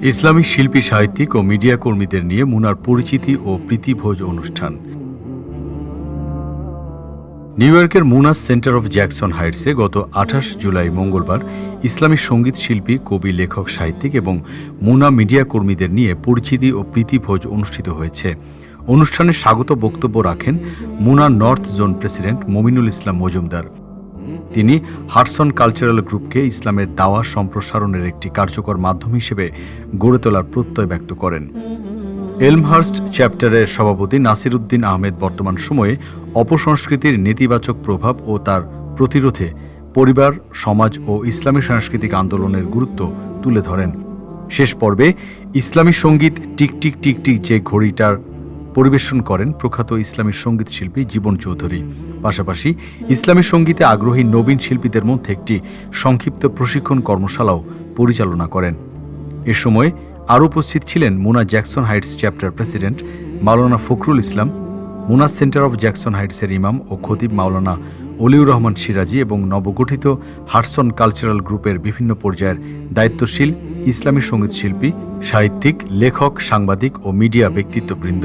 ইসলামী শিল্পী, সাহিত্যিক ও মিডিয়া কর্মীদের নিয়ে মুনার পরিচিতি ও প্রীতিভোজ অনুষ্ঠান। নিউ ইয়র্কের মুনা সেন্টার অফ জ্যাকসন হাইটসে গত 28 জুলাই মঙ্গলবার ইসলামী সঙ্গীত শিল্পী, কবি, লেখক, সাহিত্যিক এবং মুনা মিডিয়া কর্মীদের নিয়ে পরিচিতি ও প্রীতিভোজ অনুষ্ঠিত হয়েছে। অনুষ্ঠানে স্বাগত বক্তব্য রাখেন মুনা নর্থ জোন প্রেসিডেন্ট মমিনুল ইসলাম মজুমদার। তিনি হাডসন কালচারাল গ্রুপকে ইসলামের দাওয়া সম্প্রসারণের একটি কার্যকর মাধ্যম হিসেবে গড়ে তোলার প্রত্যয় ব্যক্ত করেন। এলমহার্স্ট চ্যাপ্টারের সভাপতি নাসির উদ্দিন আহমেদ বর্তমান সময়ে অপসংস্কৃতির নেতিবাচক প্রভাব ও তার প্রতিরোধে পরিবার, সমাজ ও ইসলামী সাংস্কৃতিক আন্দোলনের গুরুত্ব তুলে ধরেন। শেষ পর্বে ইসলামী সঙ্গীত টিক টিক টিক টিক যে ঘড়িটার পরিবেশন করেন প্রখ্যাত ইসলামী সঙ্গীত শিল্পী জীবন চৌধুরী। পাশাপাশি ইসলামী সঙ্গীতে আগ্রহী নবীন শিল্পীদের মধ্যে একটি সংক্ষিপ্ত প্রশিক্ষণ কর্মশালাও পরিচালনা করেন। এ সময় আরও উপস্থিত ছিলেন MUNA Jackson Heights chapter president Maulana Fakhrul Islam, MUNA centre of Jackson হাইটসের ইমাম ও খতিব মাওলানা অলিউর রহমান সিরাজি এবং নবগঠিত হাডসন কালচারাল গ্রুপের বিভিন্ন পর্যায়ের দায়িত্বশীল ইসলামী সঙ্গীত শিল্পী, সাহিত্যিক, লেখক, সাংবাদিক ও মিডিয়া ব্যক্তিত্ববৃন্দ।